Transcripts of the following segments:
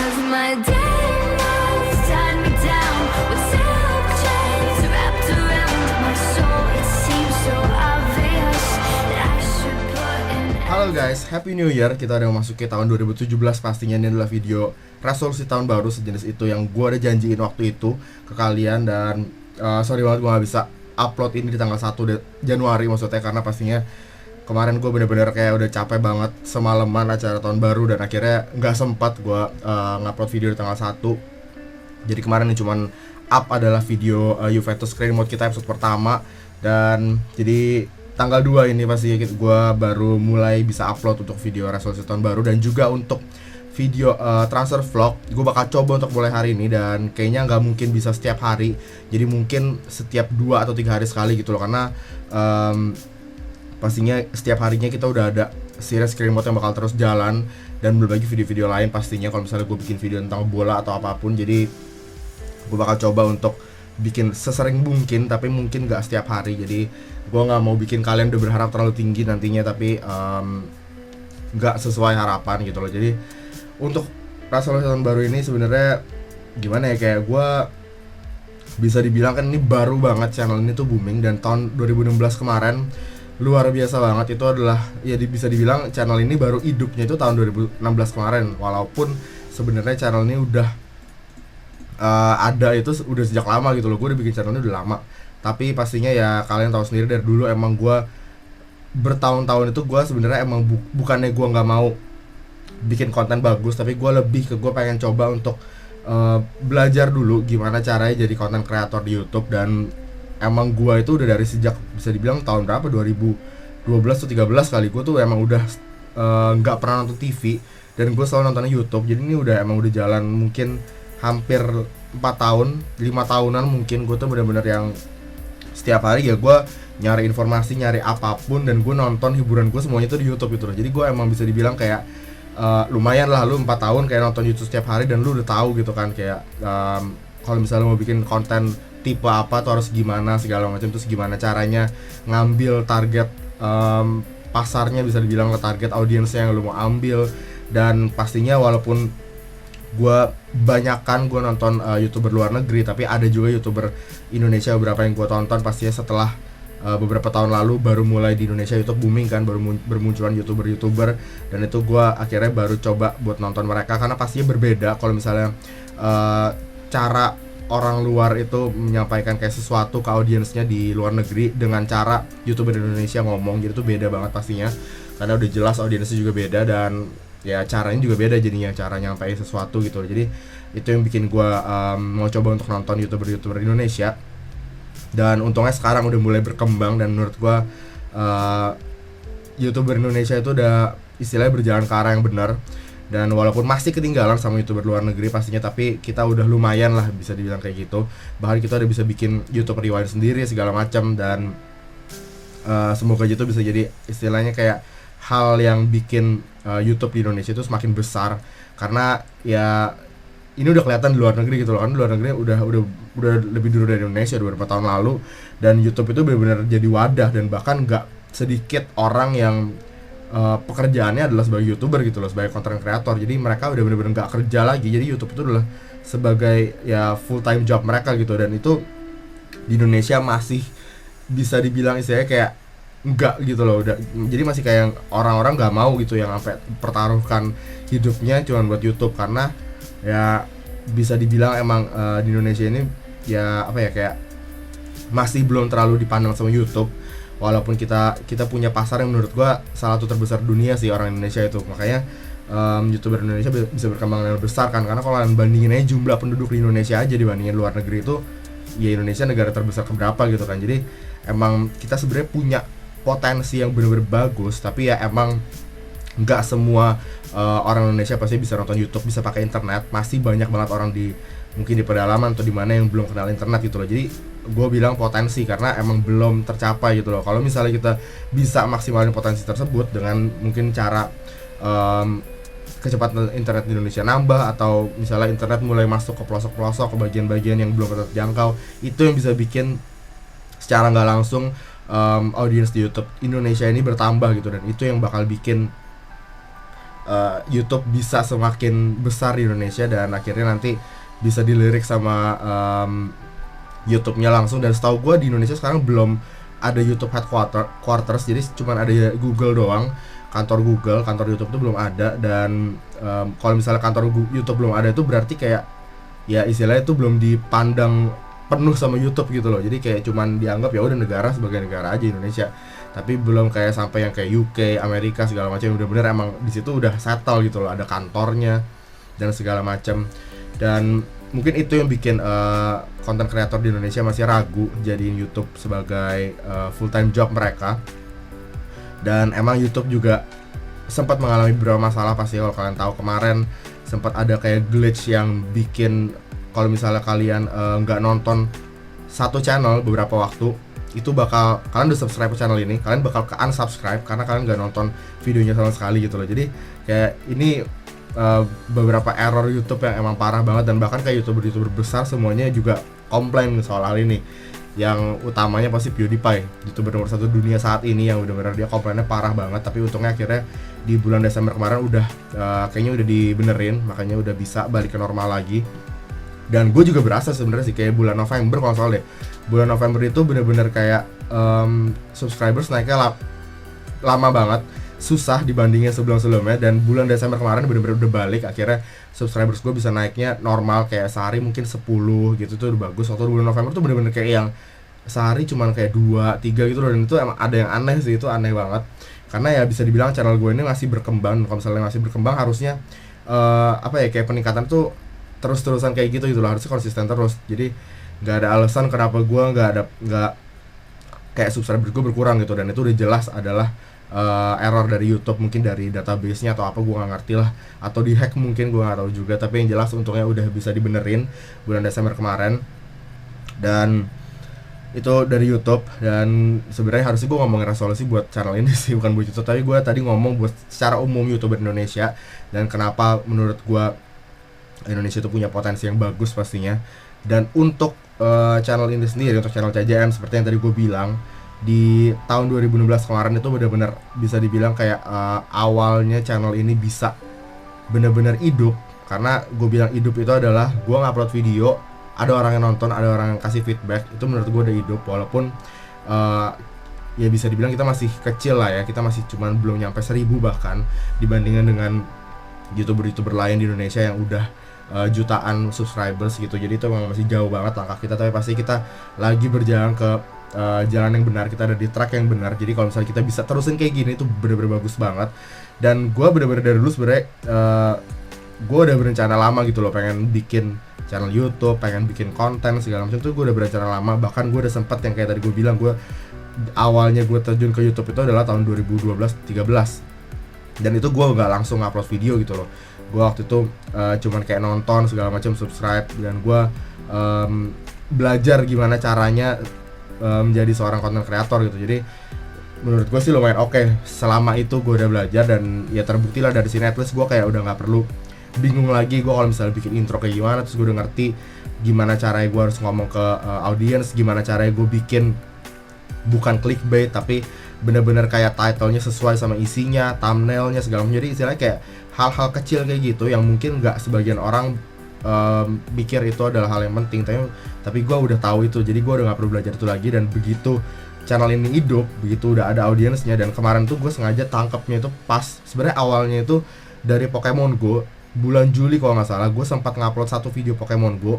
'Cause my day nights tied me down with silk chains wrapped around my soul. It seems so obvious that I should put an Halo guys, Happy New Year. Kita udah memasuki tahun 2017. Pastinya ini adalah video resolusi tahun baru sejenis itu yang gue udah janjiin waktu itu ke kalian. Dan sorry banget gue gak bisa upload ini di tanggal 1 Januari maksudnya, karena pastinya kemarin gue bener-bener kayak udah capek banget semalaman acara tahun baru, dan akhirnya gak sempat gue ngupload video di tanggal 1. Jadi kemarin yang cuman up adalah video Juventus Career Mode kita episode pertama. Dan jadi tanggal 2 ini pasti gue baru mulai bisa upload untuk video resolusi tahun baru, dan juga untuk video transfer vlog gue bakal coba untuk mulai hari ini. Dan kayaknya nggak mungkin bisa setiap hari, jadi mungkin setiap 2 atau 3 hari sekali gitu loh, karena pastinya setiap harinya kita udah ada series Career Mode yang bakal terus jalan, dan belum lagi video-video lain pastinya kalau misalnya gue bikin video tentang bola atau apapun. Jadi gue bakal coba untuk bikin sesering mungkin, tapi mungkin gak setiap hari. Jadi gue gak mau bikin kalian udah berharap terlalu tinggi nantinya, tapi gak sesuai harapan gitu loh. Jadi untuk resolusi tahun baru ini sebenarnya gimana ya, kayak gue bisa dibilang kan ini baru banget channel ini tuh booming, dan tahun 2016 kemarin luar biasa banget. Itu adalah ya bisa dibilang channel ini baru hidupnya itu tahun 2016 kemarin, walaupun sebenarnya channel ini udah ada itu udah sejak lama gitu loh. Gue udah bikin channel ini udah lama, tapi pastinya ya kalian tahu sendiri dari dulu emang gue bertahun-tahun itu gue sebenarnya emang bukannya gue nggak mau bikin konten bagus, tapi gue lebih ke gue pengen coba untuk belajar dulu gimana caranya jadi konten kreator di YouTube. Dan emang gue itu udah dari sejak bisa dibilang tahun berapa, 2012 atau 13 kali gue tuh emang udah nggak pernah nonton TV, dan gue selalu nontonnya YouTube. Jadi ini udah emang udah jalan mungkin hampir 4 tahun, 5 tahunan mungkin. Gue tuh bener-bener yang setiap hari ya gue nyari informasi, nyari apapun, dan gue nonton hiburan gue semuanya itu di YouTube gitu loh. Jadi gue emang bisa dibilang kayak lumayan lah, lu 4 tahun kayak nonton YouTube setiap hari, dan lu udah tahu gitu kan kayak kalau misalnya mau bikin konten tipe apa tuh harus gimana segala macam, terus gimana caranya ngambil target pasarnya, bisa dibilang ke target audiensnya yang lu mau ambil. Dan pastinya walaupun gue gue nonton YouTuber luar negeri, tapi ada juga YouTuber Indonesia beberapa yang gue tonton pastinya setelah beberapa tahun lalu baru mulai di Indonesia YouTube booming kan, baru bermunculan YouTuber, dan itu gue akhirnya baru coba buat nonton mereka, karena pastinya berbeda kalau misalnya cara orang luar itu menyampaikan kayak sesuatu ke audiensnya di luar negeri dengan cara YouTuber Indonesia ngomong. Jadi itu beda banget pastinya, karena udah jelas audiensnya juga beda, dan ya caranya juga beda jadinya, cara nyampein sesuatu gitu. Jadi itu yang bikin gue mau coba untuk nonton YouTuber Indonesia. Dan untungnya sekarang udah mulai berkembang, dan menurut gue YouTuber Indonesia itu udah istilahnya berjalan ke arah yang benar. Dan walaupun masih ketinggalan sama YouTuber luar negeri pastinya, tapi kita udah lumayan lah bisa dibilang kayak gitu. Bahkan kita udah bisa bikin YouTube rewind sendiri segala macam, dan semoga itu bisa jadi istilahnya kayak hal yang bikin YouTube di Indonesia itu semakin besar. Karena ya ini udah kelihatan di luar negeri gitu loh, kan di luar negeri udah lebih dulu dari Indonesia beberapa tahun lalu, dan YouTube itu benar-benar jadi wadah. Dan bahkan nggak sedikit orang yang pekerjaannya adalah sebagai YouTuber gitu loh, sebagai content creator. Jadi mereka udah benar-benar nggak kerja lagi, jadi YouTube itu adalah sebagai ya full time job mereka gitu. Dan itu di Indonesia masih bisa dibilang istilahnya kayak enggak gitu loh, udah jadi masih kayak orang-orang nggak mau gitu yang sampai pertaruhkan hidupnya cuma buat YouTube. Karena ya bisa dibilang emang di Indonesia ini ya apa ya, kayak masih belum terlalu dipandang sama YouTube, walaupun kita punya pasar yang menurut gua salah satu terbesar dunia sih, orang Indonesia itu. Makanya YouTuber Indonesia bisa berkembang dengan besar kan, karena kalau kalian bandingin aja jumlah penduduk di Indonesia aja dibandingin luar negeri itu, ya Indonesia negara terbesar keberapa gitu kan. Jadi emang kita sebenarnya punya potensi yang benar-benar bagus, tapi ya emang nggak semua orang Indonesia pasti bisa nonton YouTube, bisa pakai internet. Masih banyak banget orang mungkin di pedalaman atau di mana yang belum kenal internet gitu loh. Jadi gue bilang potensi karena emang belum tercapai gitu loh. Kalau misalnya kita bisa maksimalin potensi tersebut dengan mungkin cara kecepatan internet di Indonesia nambah, atau misalnya internet mulai masuk ke pelosok-pelosok, ke bagian-bagian yang belum terjangkau, itu yang bisa bikin secara nggak langsung audiens di YouTube Indonesia ini bertambah gitu. Dan itu yang bakal bikin YouTube bisa semakin besar di Indonesia dan akhirnya nanti bisa dilirik sama YouTube-nya langsung. Dan setahu gue di Indonesia sekarang belum ada YouTube headquarters, jadi cuman ada Google doang, kantor YouTube itu belum ada. Dan kalau misalnya kantor YouTube belum ada itu berarti kayak ya istilahnya itu belum dipandang penuh sama YouTube gitu loh. Jadi kayak cuman dianggap ya udah negara sebagai negara aja Indonesia, tapi belum kayak sampai yang kayak UK, Amerika segala macam yang bener-bener emang di situ udah settle gitu loh, ada kantornya dan segala macam. Dan mungkin itu yang bikin content creator di Indonesia masih ragu jadiin YouTube sebagai full time job mereka. Dan emang YouTube juga sempat mengalami beberapa masalah pasti. Kalau kalian tahu kemarin sempat ada kayak glitch yang bikin kalau misalnya kalian nggak nonton satu channel beberapa waktu, itu bakal kalian udah subscribe ke channel ini, kalian bakal ke unsubscribe karena kalian nggak nonton videonya sama sekali gitu loh. Jadi kayak ini beberapa error YouTube yang emang parah banget, dan bahkan kayak youtuber besar semuanya juga komplain soal hal ini. Yang utamanya pasti PewDiePie, youtuber nomor 1 dunia saat ini, yang benar-benar dia komplainnya parah banget. Tapi untungnya akhirnya di bulan Desember kemarin udah kayaknya udah dibenerin, makanya udah bisa balik ke normal lagi. Dan gue juga berasa sebenarnya sih kayak bulan November kalau soal deh, bulan November itu bener-bener kayak subscribers naiknya lama banget, susah dibandingin sebelum-sebelumnya. Dan bulan Desember kemarin bener-bener udah balik, akhirnya subscribers gue bisa naiknya normal kayak sehari mungkin 10 gitu, tuh udah bagus. Waktu bulan November tuh bener-bener kayak yang sehari cuman kayak 2, 3 gitu loh. Dan itu emang ada yang aneh sih, itu aneh banget. Karena ya bisa dibilang channel gue ini masih berkembang. Kalau misalnya masih berkembang harusnya kayak peningkatan tuh terus-terusan kayak gitu loh, harusnya konsisten terus. Jadi nggak ada alasan kenapa gue nggak kayak subscriber gue berkurang gitu. Dan itu udah jelas adalah error dari YouTube, mungkin dari database-nya atau apa, gue nggak ngerti lah, atau di hack mungkin, gue nggak tahu juga. Tapi yang jelas untungnya udah bisa dibenerin bulan Desember kemarin, dan itu dari YouTube. Dan sebenarnya harusnya gue ngomongin resolusi buat channel ini sih, bukan buat YouTube, tapi gue tadi ngomong buat secara umum YouTuber Indonesia dan kenapa menurut gue Indonesia itu punya potensi yang bagus pastinya. Dan untuk channel ini sendiri, untuk channel CJM seperti yang tadi gue bilang, di tahun 2016 kemarin itu benar-benar bisa dibilang kayak awalnya channel ini bisa benar-benar hidup. Karena gue bilang hidup itu adalah gue ngupload video, ada orang yang nonton, ada orang yang kasih feedback, itu menurut gue udah hidup. Walaupun ya bisa dibilang kita masih kecil lah ya, kita masih cuman belum nyampe 1000 bahkan dibandingkan dengan youtuber-youtuber lain di Indonesia yang udah jutaan subscribers gitu. Jadi itu memang masih jauh banget langkah kita, tapi pasti kita lagi berjalan ke jalan yang benar, kita ada di track yang benar. Jadi kalau misalnya kita bisa terusin kayak gini itu bener-bener bagus banget. Dan gue bener-bener dari dulu sebenernya gue udah berencana lama gitu loh, pengen bikin channel YouTube, pengen bikin konten segala macam tuh gue udah berencana lama. Bahkan gue udah sempet yang kayak tadi gue bilang, gue awalnya gue terjun ke YouTube itu adalah tahun 2012-13, dan itu gue nggak langsung upload video gitu loh. Gue waktu itu cuman kayak nonton segala macam, subscribe, dan gue belajar gimana caranya menjadi seorang content creator gitu. Jadi menurut gue sih lumayan oke. Selama itu gue udah belajar, dan ya terbukti lah dari sini, at least gue kayak udah nggak perlu bingung lagi gue kalau misalnya bikin intro kayak gimana. Terus gue udah ngerti gimana caranya gue harus ngomong ke audience, gimana caranya gue bikin bukan clickbait tapi bener-bener kayak title-nya sesuai sama isinya, thumbnailnya segala macam. Jadi istilahnya kayak hal-hal kecil kayak gitu yang mungkin nggak sebagian orang pikir itu adalah hal yang penting, tapi gue udah tahu itu. Jadi gue udah nggak perlu belajar itu lagi. Dan begitu channel ini hidup, begitu udah ada audiensnya. Dan kemarin tuh gue sengaja tangkapnya itu pas sebenarnya awalnya itu dari Pokemon Go, bulan Juli kalau nggak salah. Gue sempat ngupload satu video Pokemon Go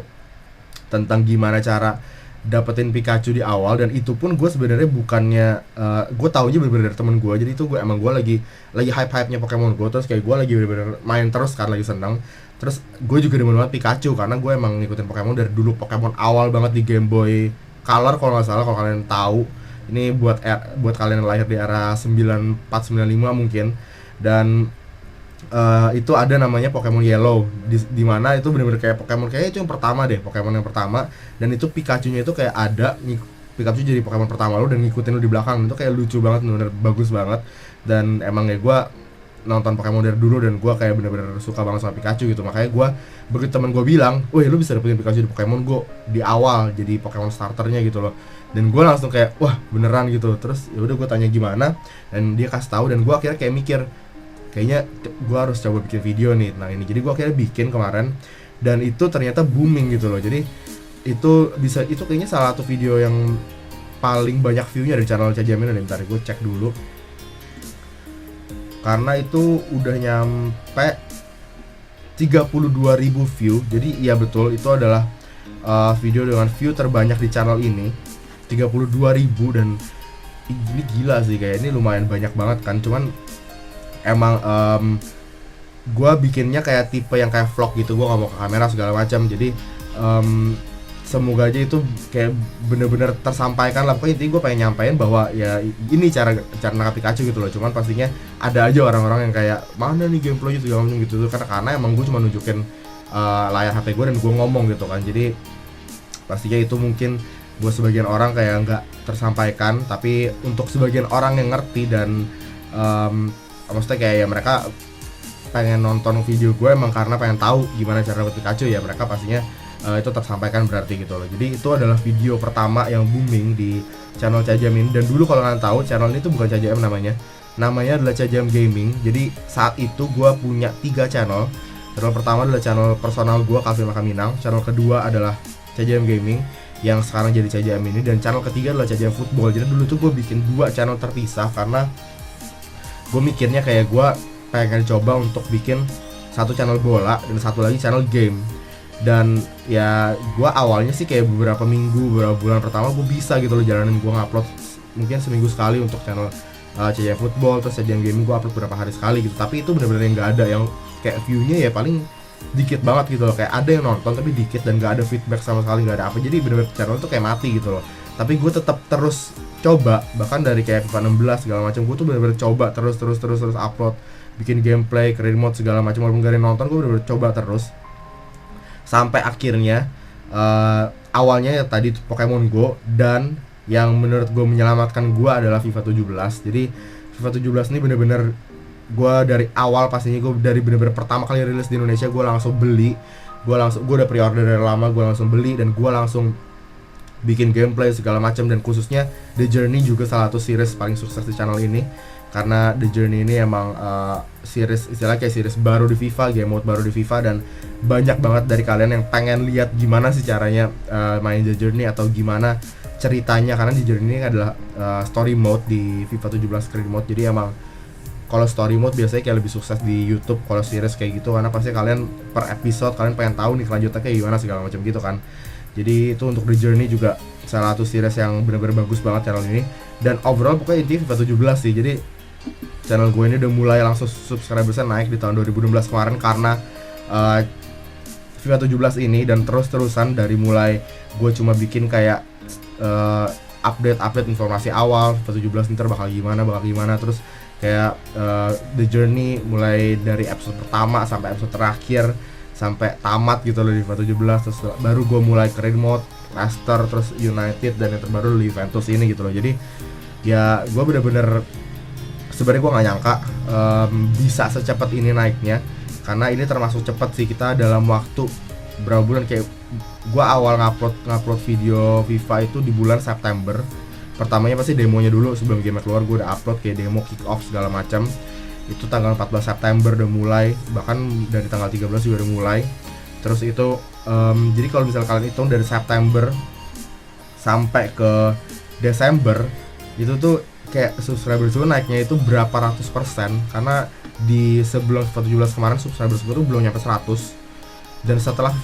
tentang gimana cara dapetin Pikachu di awal, dan itu pun gue sebenarnya bukannya gue taunya bener-bener dari temen gue. Jadi itu gue emang gue lagi hype-hype-nya Pokemon Go, terus kayak gue lagi bener-bener main terus karena lagi seneng. Terus gue juga demen banget Pikachu karena gue emang ngikutin Pokemon dari dulu. Pokemon awal banget di Game Boy Color kalau nggak salah, kalau kalian tahu. Ini buat kalian yang lahir di era 94-95 mungkin. Dan itu ada namanya Pokemon Yellow, di mana itu bener-bener kayak Pokemon, kayaknya itu yang pertama deh, Pokemon yang pertama. Dan itu Pikachu-nya itu kayak ada, Pikachu jadi Pokemon pertama lu dan ngikutin lu di belakang. Itu kayak lucu banget, bener-bener bagus banget. Dan emang ya gue nonton Pokemon dari dulu, dan gue kayak bener-bener suka banget sama Pikachu gitu. Makanya gue, begitu temen gue bilang, wih lu bisa dapetin Pikachu di Pokemon Go di awal jadi Pokemon starternya gitu loh. Dan gue langsung kayak, wah beneran gitu. Terus ya udah gue tanya gimana, dan dia kasih tahu, dan gue akhirnya kayak mikir, kayaknya gue harus coba bikin video nih tentang ini. Jadi gue akhirnya bikin kemarin, dan itu ternyata booming gitu loh. Jadi itu kayaknya salah satu video yang paling banyak view-nya dari channel Cajamin. Bentar gue cek dulu, karena itu udah nyampe 32.000 view. Jadi iya betul, itu adalah video dengan view terbanyak di channel ini, 32.000. Dan ini gila sih, kayak ini lumayan banyak banget kan. Cuman emang gue bikinnya kayak tipe yang kayak vlog gitu, gue gak mau ke kamera segala macam. Jadi semoga aja itu kayak bener-bener tersampaikan lah. Pokoknya intinya gue pengen nyampein bahwa ya ini cara nangkap Pikachu gitu loh. Cuman pastinya ada aja orang-orang yang kayak mana nih gameplaynya segala macam gitu. Karena emang gue cuma nunjukin layar HP gue dan gue ngomong gitu kan. Jadi pastinya itu mungkin buat sebagian orang kayak nggak tersampaikan, tapi untuk sebagian orang yang ngerti dan maksudnya kayak ya mereka pengen nonton video gue emang karena pengen tahu gimana cara dapat Pikachu, ya mereka pastinya itu tersampaikan berarti gitu loh. Jadi itu adalah video pertama yang booming di channel Cajamin. Dan dulu kalau kalian tahu, channel ini tuh bukan Cajam namanya adalah Cajam Gaming. Jadi saat itu gue punya 3 channel. Channel pertama adalah channel personal gue, Cafe Makaminang. Channel kedua adalah Cajam Gaming yang sekarang jadi Cajam ini, dan channel ketiga adalah Cajam Football. Jadi dulu tuh gue bikin 2 channel terpisah karena gue mikirnya kayak gue pengen coba untuk bikin satu channel bola dan satu lagi channel game. Dan ya gue awalnya sih kayak beberapa bulan pertama gue bisa gitu loh jalanin, gue ngupload mungkin seminggu sekali untuk channel Cajam Football, terus Cajam Gaming gue upload beberapa hari sekali gitu. Tapi itu benar-benar yang nggak ada, yang kayak view-nya ya paling dikit banget gitu loh, kayak ada yang nonton tapi dikit dan nggak ada feedback sama sekali, nggak ada apa. Jadi benar-benar channel itu kayak mati gitu loh. Tapi gue tetap terus coba, bahkan dari kayak FIFA 16 segala macam, gue tuh bener-bener coba terus upload, bikin gameplay, create mode segala macam, walaupun gak ada yang nonton, gue bener-bener coba terus sampai akhirnya awalnya ya tadi Pokemon Go, dan yang menurut gue menyelamatkan gue adalah FIFA 17. Jadi FIFA 17 ini bener-bener gue dari awal pastinya, gue dari bener-bener pertama kali rilis di Indonesia gue langsung beli, gue udah pre-order dari lama, gue langsung beli dan gue langsung bikin gameplay segala macam. Dan khususnya The Journey juga salah satu series paling sukses di channel ini, karena The Journey ini emang series istilahnya kayak series baru di FIFA, game mode baru di FIFA, dan banyak banget dari kalian yang pengen lihat gimana sih caranya main The Journey atau gimana ceritanya, karena The Journey ini adalah story mode di FIFA 17 Create Mode. Jadi emang kalau story mode biasanya kayak lebih sukses di YouTube kalau series kayak gitu, karena pasti kalian per episode kalian pengen tahu nih kelanjutannya kayak gimana segala macam gitu kan. Jadi itu untuk The Journey juga salah satu series yang benar-benar bagus banget channel ini. Dan overall pokoknya intinya FIFA 17 sih. Jadi channel gue ini udah mulai langsung subscribersnya naik di tahun 2016 kemarin karena FIFA 17 ini, dan terus-terusan dari mulai gue cuma bikin kayak update informasi awal FIFA 17 ntar bakal gimana, terus kayak The Journey mulai dari episode pertama sampai episode terakhir sampai tamat gitu loh di FIFA 17. Terus baru gue mulai Create Mode, Leicester, terus United, dan yang terbaru Juventus ini gitu loh. Jadi ya gue bener-bener sebenarnya gue nggak nyangka bisa secepat ini naiknya, karena ini termasuk cepat sih. Kita dalam waktu berapa bulan, kayak gue awal ngupload video FIFA itu di bulan September. Pertamanya pasti demonya dulu sebelum game keluar, gue udah upload kayak demo kick off segala macam. Itu tanggal 14 September udah mulai, bahkan dari tanggal 13 juga udah mulai. Terus itu jadi kalau misalnya kalian hitung dari September sampai ke Desember, itu tuh kayak subscriber itu naiknya itu berapa ratus persen. Karena di sebelum FIFA 17 kemarin subscriber gue tuh belum nyampe 100, dan setelah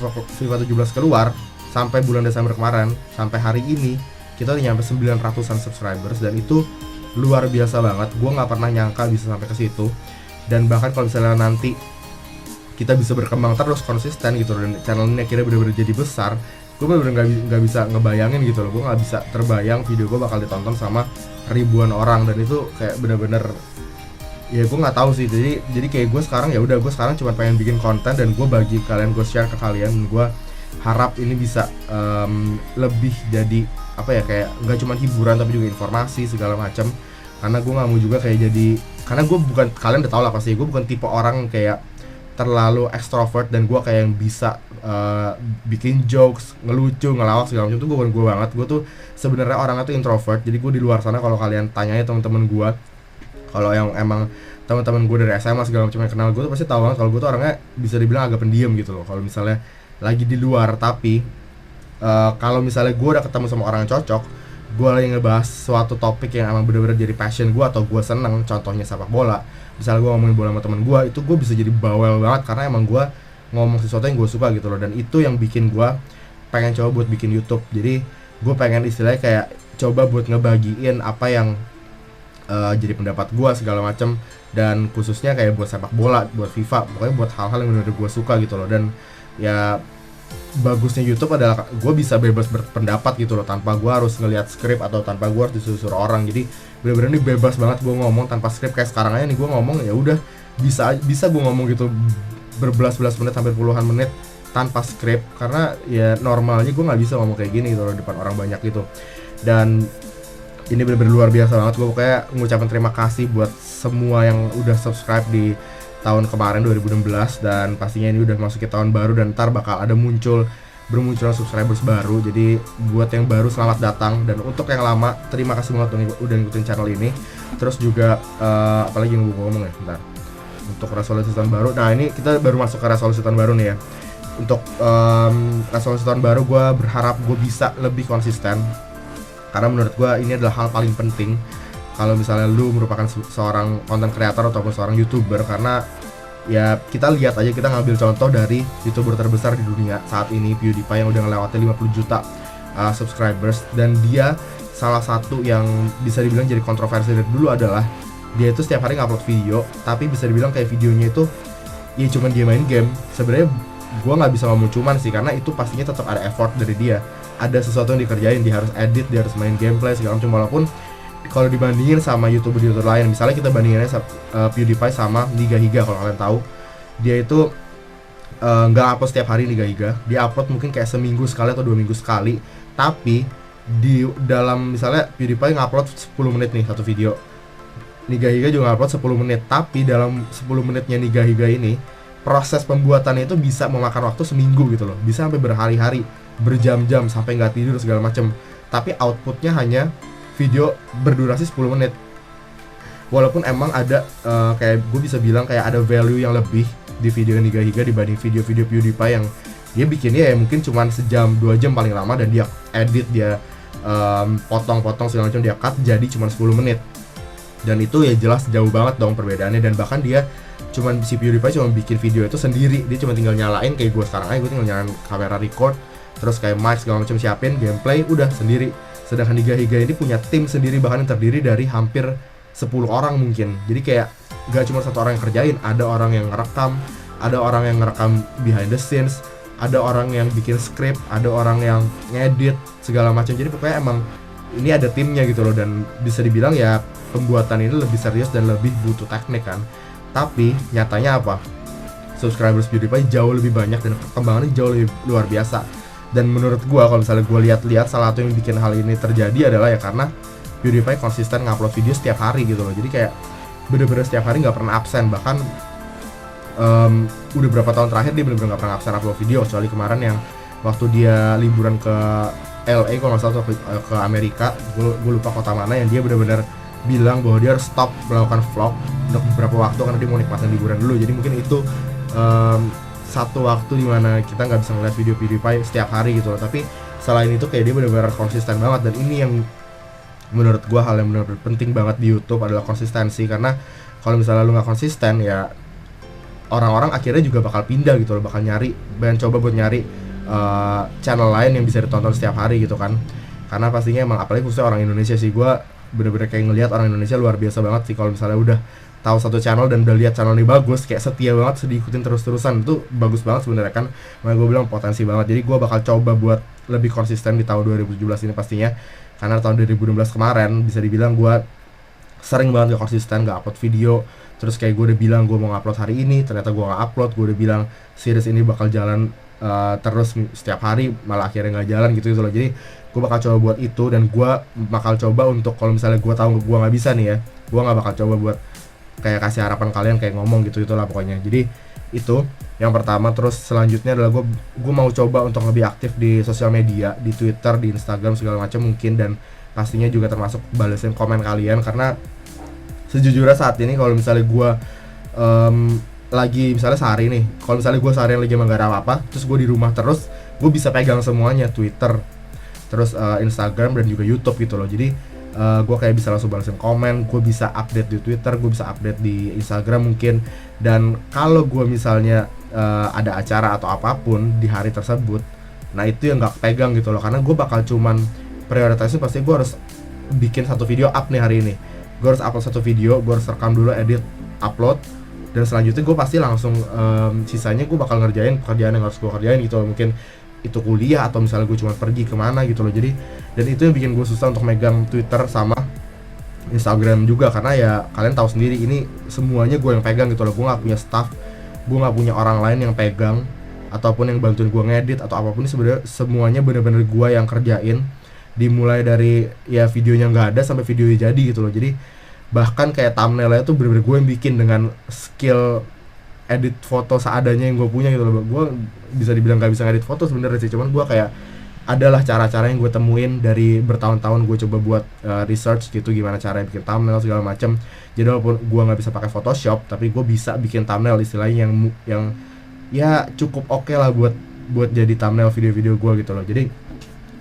FIFA 17 keluar sampai bulan Desember kemarin sampai hari ini kita udah nyampe 900-an subscribers, dan itu luar biasa banget. Gue nggak pernah nyangka bisa sampai ke situ. Dan bahkan kalau misalnya nanti kita bisa berkembang terus konsisten gitu, dan channel ini akhirnya bener-bener jadi besar, gue bener-bener nggak bisa ngebayangin gitu loh. Gue nggak bisa terbayang video gue bakal ditonton sama ribuan orang, dan itu kayak bener-bener ya gue nggak tahu sih. Jadi kayak gue sekarang ya udah, gue sekarang cuma pengen bikin konten dan gue bagi kalian, gue share ke kalian. Dan gue harap ini bisa lebih jadi apa ya, kayak nggak cuma hiburan tapi juga informasi segala macam. Karena gue nggak mau juga kayak jadi, karena gue bukan, kalian udah tau lah pasti, gue bukan tipe orang kayak terlalu extrovert, dan gue kayak yang bisa bikin jokes, ngelucu, ngelawak segala macam. Itu gue bukan gue banget. Gue tuh sebenarnya orangnya tuh introvert. Jadi gue di luar sana kalau kalian tanyanya teman-teman gue, kalau yang emang teman-teman gue dari SMA segala macam yang kenal gue tuh pasti tahu banget kalau gue tuh orangnya bisa dibilang agak pendiam gitu loh kalau misalnya lagi di luar. Tapi kalau misalnya gue udah ketemu sama orang yang cocok, gue lagi ngebahas suatu topik yang emang bener-bener jadi passion gue atau gue seneng, contohnya sepak bola, misalnya gue ngomongin bola sama temen gue, itu gue bisa jadi bawel banget karena emang gue ngomong sesuatu yang gue suka gitu loh. Dan itu yang bikin gue pengen coba buat bikin YouTube. Jadi gue pengen istilahnya kayak coba buat ngebagiin apa yang jadi pendapat gue segala macam, dan khususnya kayak buat sepak bola, buat FIFA, pokoknya buat hal-hal yang bener-bener gue suka gitu loh. Dan ya bagusnya YouTube adalah gue bisa bebas berpendapat gitu loh, tanpa gue harus ngelihat skrip atau tanpa gue harus disuruh orang. Jadi bener-bener nih bebas banget gue ngomong tanpa skrip. Kayak sekarang aja nih gue ngomong ya udah bisa gue ngomong gitu berbelas-belas menit sampai puluhan menit tanpa skrip, karena ya normalnya gue nggak bisa ngomong kayak gini gitu loh depan orang banyak gitu. Dan ini bener-bener luar biasa banget. Gue pokoknya ngucapin terima kasih buat semua yang udah subscribe di tahun kemarin 2016, dan pastinya ini udah masuk ke tahun baru dan ntar bakal ada bermunculan subscribers baru. Jadi buat yang baru selamat datang, dan untuk yang lama terima kasih banget udah ngikutin channel ini. Terus juga apalagi yang gue ngomong ya, bentar. Untuk resolusi tahun baru, nah ini kita baru masuk ke resolusi tahun baru nih ya. Untuk resolusi tahun baru gue berharap gue bisa lebih konsisten, karena menurut gue ini adalah hal paling penting kalau misalnya lu merupakan seorang content creator ataupun seorang YouTuber. Karena ya kita lihat aja, kita ngambil contoh dari YouTuber terbesar di dunia saat ini, PewDiePie, yang udah ngelewati 50 juta subscribers. Dan dia salah satu yang bisa dibilang jadi kontroversi dari dulu adalah dia itu setiap hari ngupload video, tapi bisa dibilang kayak videonya itu ya cuman dia main game. Sebenarnya gue nggak bisa ngomong cuman sih, karena itu pastinya tetap ada effort dari dia, ada sesuatu yang dikerjain, dia harus edit, dia harus main gameplay segala macam. Walaupun kalau dibandingin sama YouTuber lain, misalnya kita bandinginnya PewDiePie sama Nigahiga, kalau kalian tahu, dia itu nggak upload setiap hari. Nigahiga dia upload mungkin kayak seminggu sekali atau 2 minggu sekali, tapi di dalam misalnya PewDiePie ngupload 10 menit nih satu video, Nigahiga juga ngupload 10 menit, tapi dalam 10 menitnya Nigahiga ini proses pembuatannya itu bisa memakan waktu seminggu gitu loh, bisa sampai berhari-hari, berjam-jam, sampai nggak tidur segala macem, tapi outputnya hanya video berdurasi 10 menit. Walaupun emang ada kayak gue bisa bilang kayak ada value yang lebih di video Nigahiga dibanding video-video PewDiePie yang dia bikinnya ya mungkin cuma sejam 2 jam paling lama, dan dia edit, dia potong-potong segala macam, dia cut jadi cuma 10 menit. Dan itu ya jelas jauh banget dong perbedaannya. Dan bahkan dia si PewDiePie cuma bikin video itu sendiri, dia cuma tinggal nyalain kayak gue sekarang aja, gue tinggal nyalain kamera record, terus kayak mic segala macam, siapin gameplay, udah sendiri. Sedangkan Nigahiga ini punya tim sendiri, bahkan yang terdiri dari hampir 10 orang mungkin. Jadi kayak gak cuma satu orang yang kerjain, ada orang yang ngerekam, ada orang yang ngerekam behind the scenes, ada orang yang bikin script, ada orang yang ngedit segala macam. Jadi pokoknya emang ini ada timnya gitu loh, dan bisa dibilang ya pembuatan ini lebih serius dan lebih butuh teknik kan. Tapi nyatanya apa? Subscribers PewDiePie jauh lebih banyak dan perkembangannya jauh lebih luar biasa. Dan menurut gua, kalau misalnya gua lihat-lihat, salah satu yang bikin hal ini terjadi adalah ya karena PewDiePie konsisten ngupload video setiap hari gitu loh. Jadi kayak bener-bener setiap hari nggak pernah absen. Bahkan udah berapa tahun terakhir dia bener-bener nggak pernah absen upload video, kecuali kemarin yang waktu dia liburan ke LA kalau nggak salah, ke Amerika, gue lupa kota mana, yang dia bener-bener bilang bahwa dia harus stop melakukan vlog untuk beberapa waktu karena dia mau nikmatin liburan dulu. Jadi mungkin itu satu waktu dimana kita nggak bisa ngeliat video PewDiePie setiap hari gitu loh. Tapi selain itu kayak dia bener-bener konsisten banget, dan ini yang menurut gue hal yang bener-bener penting banget di YouTube adalah konsistensi. Karena kalau misalnya lu nggak konsisten ya orang-orang akhirnya juga bakal pindah gitu loh, bakal coba buat nyari channel lain yang bisa ditonton setiap hari gitu kan. Karena pastinya emang apalagi khususnya orang Indonesia sih, gue bener-bener kayak ngelihat orang Indonesia luar biasa banget sih kalau misalnya udah tahu satu channel dan udah lihat channel ini bagus, kayak setia banget, diikutin terus-terusan. Itu bagus banget sebenarnya kan. Makanya gue bilang potensi banget. Jadi gue bakal coba buat lebih konsisten di tahun 2017 ini pastinya. Karena tahun 2016 kemarin bisa dibilang gue sering banget gak konsisten, gak upload video. Terus kayak gue udah bilang gue mau upload hari ini, ternyata gue gak upload. Gue udah bilang series ini bakal jalan terus setiap hari, malah akhirnya gak jalan gitu loh. Jadi gue bakal coba buat itu, dan gue bakal coba untuk kalau misalnya gue tahu gue nggak bisa nih ya, gue nggak bakal coba buat kayak kasih harapan kalian kayak ngomong gitu itulah pokoknya. Jadi itu yang pertama. Terus selanjutnya adalah gue mau coba untuk lebih aktif di sosial media, di Twitter, di Instagram segala macam mungkin, dan pastinya juga termasuk balesin komen kalian, karena sejujurnya saat ini kalau misalnya gue lagi misalnya sehari nih, kalau misalnya gue seharian lagi emang gak ada apa-apa, terus gue di rumah terus, gue bisa pegang semuanya, Twitter, terus Instagram dan juga YouTube gitu loh. Jadi gue kayak bisa langsung balasin komen, gue bisa update di Twitter, gue bisa update di Instagram mungkin. Dan kalau gue misalnya ada acara atau apapun di hari tersebut, nah itu yang gak pegang gitu loh, karena gue bakal cuman prioritasnya pasti gue harus bikin satu video up nih hari ini, gue harus upload satu video, gue harus rekam dulu, edit, upload, dan selanjutnya gue pasti langsung sisanya gue bakal ngerjain pekerjaan yang harus gue kerjain gitu loh. Mungkin itu kuliah atau misalnya gue cuma pergi kemana gitu loh. Jadi dan itu yang bikin gue susah untuk megang Twitter sama Instagram juga, karena ya kalian tahu sendiri ini semuanya gue yang pegang gitu loh. Gue nggak punya staff, gue nggak punya orang lain yang pegang ataupun yang bantuin gue ngedit atau apapun. Ini sebenarnya semuanya bener-bener gue yang kerjain, dimulai dari ya videonya nggak ada sampai videonya jadi gitu loh. Jadi bahkan kayak thumbnailnya tuh bener-bener gue yang bikin dengan skill edit foto seadanya yang gue punya gitu loh. Gue bisa dibilang gak bisa ngedit foto sebenarnya sih, cuman gue kayak adalah cara-cara yang gue temuin dari bertahun-tahun gue coba buat research gitu, gimana cara bikin thumbnail segala macam. Jadi walaupun gue nggak bisa pakai Photoshop, tapi gue bisa bikin thumbnail istilahnya yang ya cukup oke lah buat jadi thumbnail video-video gue gitu loh. Jadi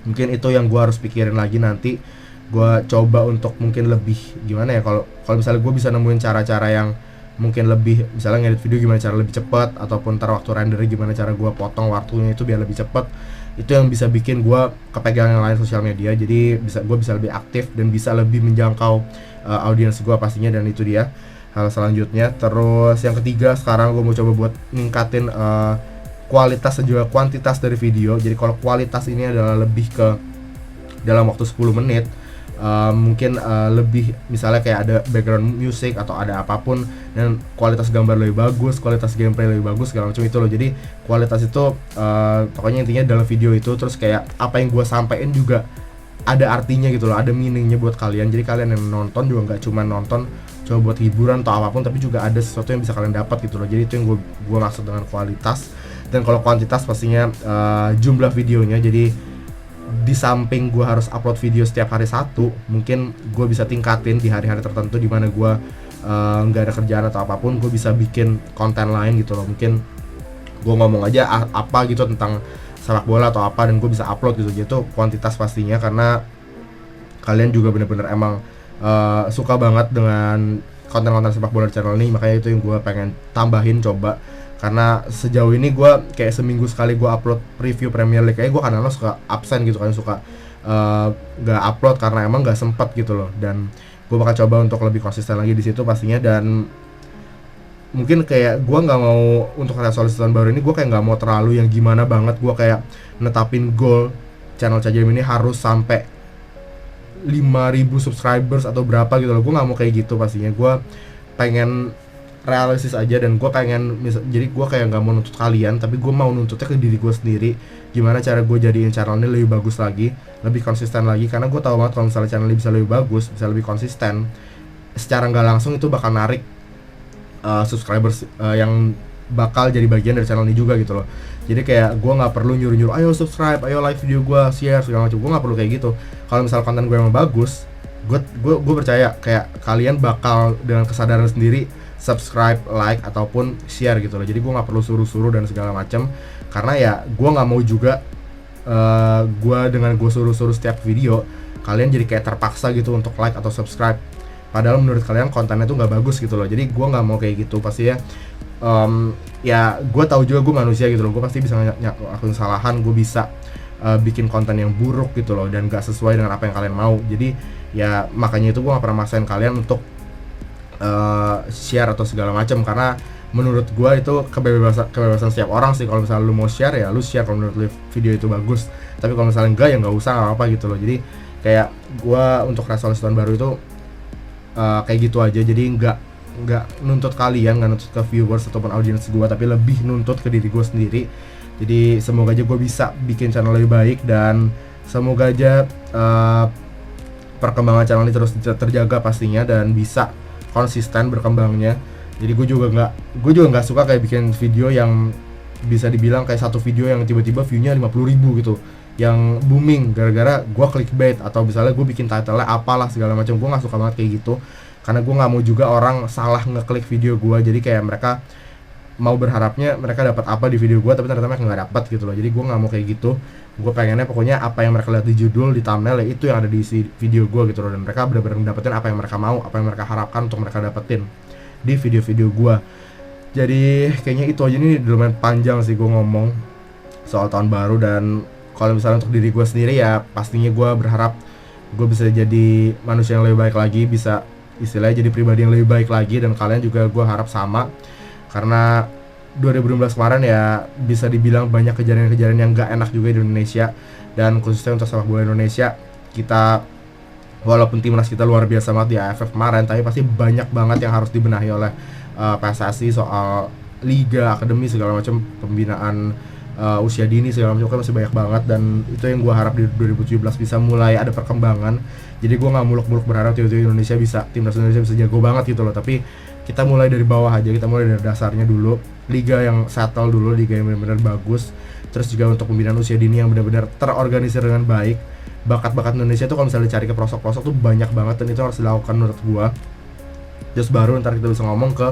mungkin itu yang gue harus pikirin lagi nanti. Gue coba untuk mungkin lebih gimana ya, kalau misalnya gue bisa nemuin cara-cara yang mungkin lebih, misalnya ngedit video gimana cara lebih cepat, ataupun ntar waktu rendernya gimana cara gue potong waktunya itu biar lebih cepat, itu yang bisa bikin gue kepegang yang lain sosial media. Jadi gue bisa lebih aktif dan bisa lebih menjangkau audiens gue pastinya. Dan itu dia hal selanjutnya. Terus yang ketiga, sekarang gue mau coba buat ningkatin kualitas dan juga kuantitas dari video. Jadi kalau kualitas ini adalah lebih ke dalam waktu 10 menit mungkin lebih, misalnya kayak ada background music atau ada apapun, dan kualitas gambar lebih bagus, kualitas gameplay lebih bagus, segala macam itu loh. Jadi kualitas itu pokoknya intinya dalam video itu, terus kayak apa yang gue sampein juga ada artinya gitu loh, ada meaningnya buat kalian. Jadi kalian yang nonton juga nggak cuma nonton coba buat hiburan atau apapun, tapi juga ada sesuatu yang bisa kalian dapat gitu loh. Jadi itu yang gue maksud dengan kualitas. Dan kalau kuantitas pastinya jumlah videonya. Jadi di samping gue harus upload video setiap hari satu, mungkin gue bisa tingkatin di hari-hari tertentu di mana gue nggak ada kerjaan atau apapun, gue bisa bikin konten lain gitu loh. Mungkin gue ngomong aja apa gitu tentang sepak bola atau apa, dan gue bisa upload gitu. Jadi itu kuantitas pastinya, karena kalian juga bener-bener emang suka banget dengan konten-konten sepak bola di channel ini, makanya itu yang gue pengen tambahin coba. Karena sejauh ini gue kayak seminggu sekali gue upload preview Premier League, kayak gue kadang-kadang suka absen gitu kan, suka gak upload karena emang gak sempet gitu loh. Dan gue bakal coba untuk lebih konsisten lagi di situ pastinya. Dan mungkin kayak gue nggak mau untuk resolusi tahun baru ini, gue kayak nggak mau terlalu yang gimana banget. Gue kayak netapin goal channel Cajim ini harus sampai 5.000 subscribers atau berapa gitu loh. Gue nggak mau kayak gitu pastinya. Gue pengen realistis aja, dan gue pengen jadi gue kayak nggak mau nuntut kalian, tapi gue mau nuntutnya ke diri gue sendiri, gimana cara gue jadiin channel ini lebih bagus lagi, lebih konsisten lagi. Karena gue tahu banget kalau misalnya channel ini bisa lebih bagus, bisa lebih konsisten, secara nggak langsung itu bakal narik subscribers yang bakal jadi bagian dari channel ini juga gitu loh. Jadi kayak gue nggak perlu nyuruh ayo subscribe, ayo like video gue, share segala macam. Gue nggak perlu kayak gitu. Kalau misalnya konten gue emang bagus, gue percaya kayak kalian bakal dengan kesadaran sendiri subscribe, like ataupun share gitu loh. Jadi gue nggak perlu suruh-suruh dan segala macam, karena ya gue nggak mau juga gue dengan gue suruh-suruh setiap video kalian jadi kayak terpaksa gitu untuk like atau subscribe, padahal menurut kalian kontennya tuh nggak bagus gitu loh. Jadi gue nggak mau kayak gitu pasti ya. Ya gue tahu juga gue manusia gitu loh, gue pasti bisa ngelakuin kesalahan, gue bisa bikin konten yang buruk gitu loh dan gak sesuai dengan apa yang kalian mau. Jadi ya makanya itu gue gak pernah maksain kalian untuk share atau segala macam, karena menurut gue itu kebebasan setiap orang sih. Kalau misalnya lu mau share ya lu share, kalau menurut lu video itu bagus, tapi kalau misalnya enggak ya nggak usah, nggak apa gitu loh. Jadi kayak gue untuk resolusi tahun baru itu kayak gitu aja. Jadi nggak nuntut kalian, nggak nuntut ke viewers ataupun audiens gue, tapi lebih nuntut ke diri gue sendiri. Jadi semoga aja gue bisa bikin channel lebih baik, dan semoga aja perkembangan channel ini terus terjaga pastinya, dan bisa konsisten berkembangnya. Jadi gue juga nggak suka kayak bikin video yang bisa dibilang kayak satu video yang tiba-tiba view-nya 50.000 gitu, yang booming gara-gara gue clickbait, atau misalnya gue bikin title-nya apalah segala macam. Gue nggak suka banget kayak gitu. karena gue nggak mau juga orang salah ngeklik video gue, jadi kayak mereka mau berharapnya mereka dapat apa di video gue tapi ternyata mereka nggak dapat gitu loh. Jadi gue nggak mau kayak gitu, gue pengennya pokoknya apa yang mereka lihat di judul, di thumbnail, ya itu yang ada di isi video gue gitu loh, dan mereka benar-benar dapetin apa yang mereka mau, apa yang mereka harapkan untuk mereka dapetin di video-video gue. Jadi kayaknya itu aja, nih lumayan panjang sih gue ngomong soal tahun baru. Dan kalau misalnya untuk diri gue sendiri ya pastinya gue berharap gue bisa jadi manusia yang lebih baik lagi, bisa istilahnya jadi pribadi yang lebih baik lagi, dan kalian juga gue harap sama. Karena 2016 kemarin ya bisa dibilang banyak kejadian-kejadian yang gak enak juga di Indonesia, dan khususnya untuk sepak bola Indonesia. Kita walaupun timnas kita luar biasa banget di AFF kemarin, tapi pasti banyak banget yang harus dibenahi oleh PSSI soal liga, akademi, segala macam, pembinaan usia dini segala macam, kan masih banyak banget. Dan itu yang gue harap di 2017 bisa mulai ada perkembangan. Jadi gue nggak muluk-muluk berharap tiba-tiba Indonesia bisa, timnas Indonesia bisa jago banget gitu loh, tapi kita mulai dari bawah aja, kita mulai dari dasarnya dulu, liga yang settle dulu, liga yang benar-benar bagus. Terus juga untuk pembinaan usia dini yang benar-benar terorganisir dengan baik. Bakat-bakat Indonesia tuh kalau misalnya dicari ke pelosok-pelosok tuh banyak banget, dan itu harus dilakukan menurut gua. Terus baru ntar kita bisa ngomong ke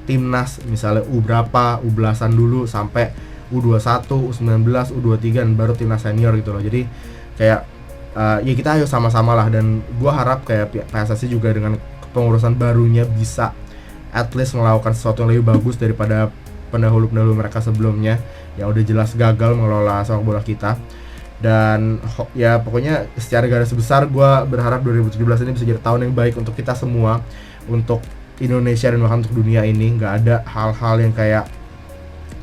timnas, misalnya U berapa, U belasan dulu sampai U21, U19, U23, dan baru timnas senior gitu loh. Jadi kayak ya kita ayo sama-sama lah, dan gua harap kayak PSSI juga dengan pengurusan barunya bisa at least melakukan sesuatu yang lebih bagus daripada pendahulu-pendahulu mereka sebelumnya yang udah jelas gagal mengelola sepak bola kita. Dan ya pokoknya secara garis besar gue berharap 2017 ini bisa jadi tahun yang baik untuk kita semua, untuk Indonesia dan bahkan untuk dunia ini. Nggak ada hal-hal yang kayak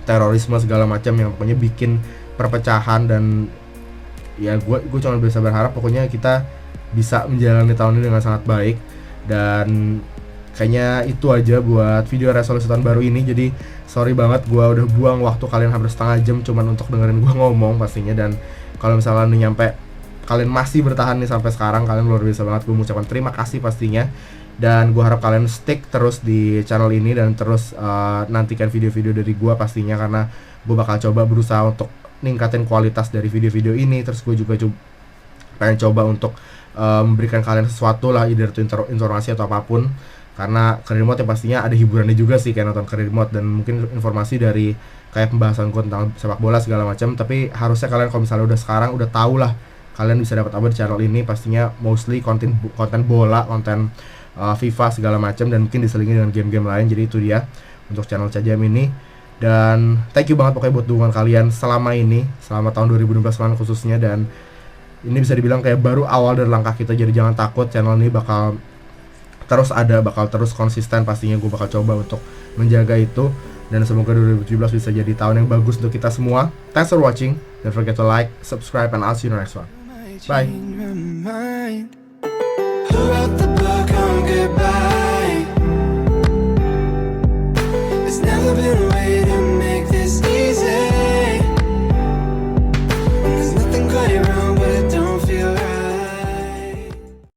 terorisme segala macam yang pokoknya bikin perpecahan. Dan ya gue cuma bisa berharap pokoknya kita bisa menjalani tahun ini dengan sangat baik. Dan kayaknya itu aja buat video resolusi tahun baru ini. Jadi sorry banget gue udah buang waktu kalian hampir setengah jam cuman untuk dengerin gue ngomong pastinya. Dan kalau misalnya nih nyampe kalian masih bertahan nih sampai sekarang, kalian luar biasa banget. Gue mengucapkan terima kasih pastinya. Dan gue harap kalian stick terus di channel ini dan terus nantikan video-video dari gue pastinya, karena gue bakal coba berusaha untuk ningkatin kualitas dari video-video ini. Terus gue juga pengen coba untuk memberikan kalian sesuatu lah, either itu informasi atau apapun. Karena Career Mode ya pastinya ada hiburannya juga sih, kayak nonton Career Mode, dan mungkin informasi dari kayak pembahasan gue tentang sepak bola segala macam. Tapi harusnya kalian kalau misalnya udah sekarang udah tahu lah kalian bisa dapat apa di channel ini. Pastinya mostly konten bola, konten FIFA segala macam, dan mungkin diselingi dengan game-game lain. Jadi itu dia untuk channel Cajam ini. Dan thank you banget pokoknya buat dukungan kalian selama ini, selama tahun 2016 khususnya. Dan ini bisa dibilang kayak baru awal dari langkah kita, jadi jangan takut, channel ini bakal terus ada, bakal terus konsisten. Pastinya gue bakal coba untuk menjaga itu, dan semoga 2017 bisa jadi tahun yang bagus untuk kita semua. Thanks for watching, don't forget to like, subscribe, and I'll see you in the next one. Bye. Who wrote the book on goodbye?